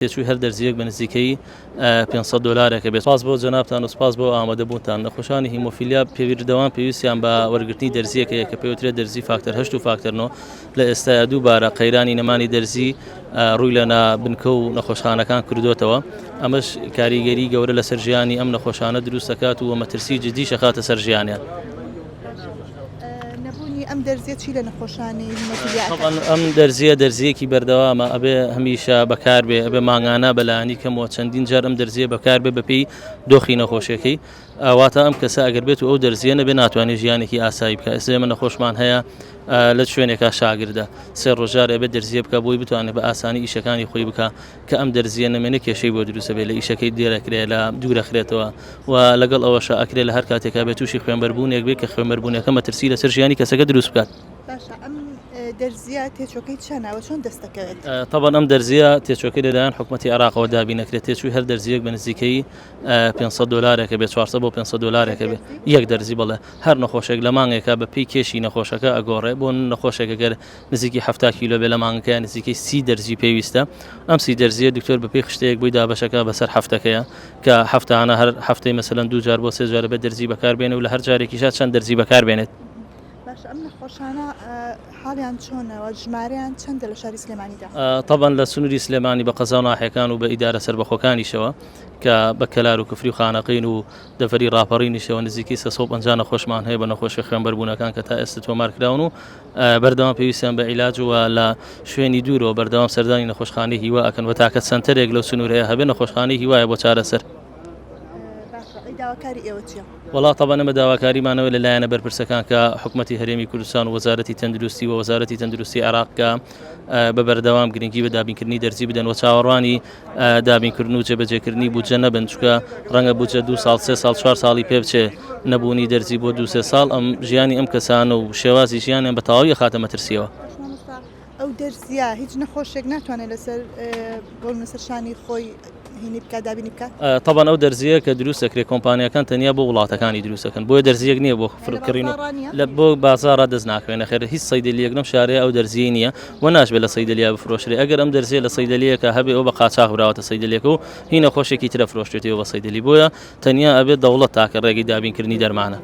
تێچووی هەر دەرزیەک بە نزیکەی 500 دلارێکە بێت. سپاس بۆ جەنابتان و سپاس بۆ ئامادەبوونتان. نەخۆشانی هیمۆفیلیا پێویردەوام پێویستیان بە وەرگرتنی دەرزیەکەیە کە پێوترێت دەرزی فاکتەر 8 و فاکتەر 9 لە ئێستایا دووبارە قەیرانی نەمانی دەرزی ڕووی لە بنکە و نەخۆشخانەکان کردوتەوە. ئەمەش کاریگەری گەورە لەسەر ژیانی ئەم نەخۆشانە دروست دەکات و مەترسی جدی شەخاتە سەر ژیانیان. ئەم دەرزیە چی لە نەخۆشانی ئەم دەرزیە دەرزیەکی بەردەوامە ئەبێ هەمیشە بەکار بێ ئەبێ ماگانە بەلایانی کەمەوە چەندین جار ئەم دەرزیە بەکار بێ بەپێی دۆخی نەخۆشیەکەی واتە ئەم کەسە ئەگەر بێت و ئەو دەرزیە نەبێ ناتوانێت ژیانێکی ئاسایی بکە. ئێستا ئێمە نەخۆشمان هەیە لە شوێنێکا شاگردە سێ ڕۆژار ئەبێ دەرزیە بکە بۆی بتوانێت بە ئاسانی ئیشەکانی خۆی بکە کە ئەم دەرزیە نەمێنە کێشەی بۆ دروستە بێت لە ئیشەکەی دێرەکرێت لە دوورەخرێتەوە و لەگەڵ ئەوەشە ئەکرێت لە هەر کاتێکا بێت تووشی خوێنبەربوونێک بێت کە خوێنبەربوونەکە مەترسی لەسەر ژیانی کەسەکە دروست بکات. دەرزیە تێچۆکەی چەنەوە چۆن دەستەکەوێت؟ طبعا ئەم دەرزیە تێچۆکەی لەلایەن حکوومەتی عێراقەوە دابین نەکرێت. تێچووی هەر دەرزیەک بە نزیکەی 500 دلارێکە بێت 400 بۆ 500 دلارێکە بێت یەک دەرزی بڵێ هەر نەخۆشێک لە مانگێکە بە پێی کێشی نەخۆشەکە ئەگۆڕێ بۆ نەخۆشێک ئەگەر نزیکی 70 کیلۆ بێ لە مانگەکە نزیکەی 30 دەرزی پێویستە. ئەم 30 دەرزیە دکتۆر بە پێی خشتەیەک بۆی دابەشەکە بەسەر هەفتەکەیە کە هەفتانە هەر هەفتەی مەسەلەن 2 جار بۆ 3 جار بێت دەرزی بەکار بێنێ و لە هەر جارێکیشا چەند دەرزی بەکار بێنێت. ئەم نەخۆشانە حاڵیان چۆنەوە ژمارەیان چەندە لە شاری سلێمانیدا؟ طبعا لە سنووری سلێمانی بە قەزا و ناحیەکان و بە ئیدارە سەربەخۆکانیشەوە کە بە کەلار و کفری و خانەقین و دەفەری ڕاپەڕینیشەوە نزیکی 350 نەخۆشمان هەیە بە نەخۆشی خوێنبەربوونەکان کە تا ئێستا تۆمارکراون و بەردەوام پێویستیان بە عیلاج و لە شوێنی دوورەوە بەردەوام سەردانی نەخۆشخانەی هیوا ئەکەن و تاکە سنتەرێک لەو سنوورەیە هەبێ نەخۆشخانەی هیوایە بۆ چارەسەر. داواکاری ئێوە چییە؟ وڵات طبعا ئەمە داواکاریمانەوە لەلایەنە بەرپرسەکان کە حکوومەتی هەرێمی کوردستان و وەزارەتی تەندروستی و وەزارەتی تەندروستی عێراق کە بە بەردەوام گرنگی بە دابینکردنی دەرزی بدەن و چاوەڕوانی دابینکردن و جێبەجێکردنی بودجە نەبن چونکە ڕەنگە بودجە 2 ساڵ 3 ساڵ 4 ساڵی پێ بچێ نەبوونی دەرزی بۆ 2-3 ساڵ ئەم ژیانی ئەم کەسانە و شێوازی ژیانیان بە تەواوی خاتە مەترسیەوە. ئەو دەرزیە هیچ نەخۆشێک ناتوانێت لەسەر لەسەر شانی خۆی هینی بکات دابینی بکات؟ طبعا ئەو دەرزیە کە دروست دەکرێت کۆمپانیەکان تەنیا بۆ وڵاتەکانی دروست دەکەن بۆیە دەرزیەک نییە بۆ فرکردن لە بۆ بازارە دەست ناکەوێنە خێر هیچ سەیدەلیەک لەم شارەیە ئەو دەرزیە نییە و ناشبێت لە سەیدەلیا بفرۆشرێ. ئەگەر ئەم دەرزیە لە سەیدەلیەکە هەبێ ئەو بە قاچاق براوەتە سەیدەلیەکە و هی نەخۆشێکی ترە فرۆشتێتەوە بە سەیدەلی بۆیە تەنیا ئەبێت دەوڵەت تاکە ڕێگەی دابینکردنی دەرمانە.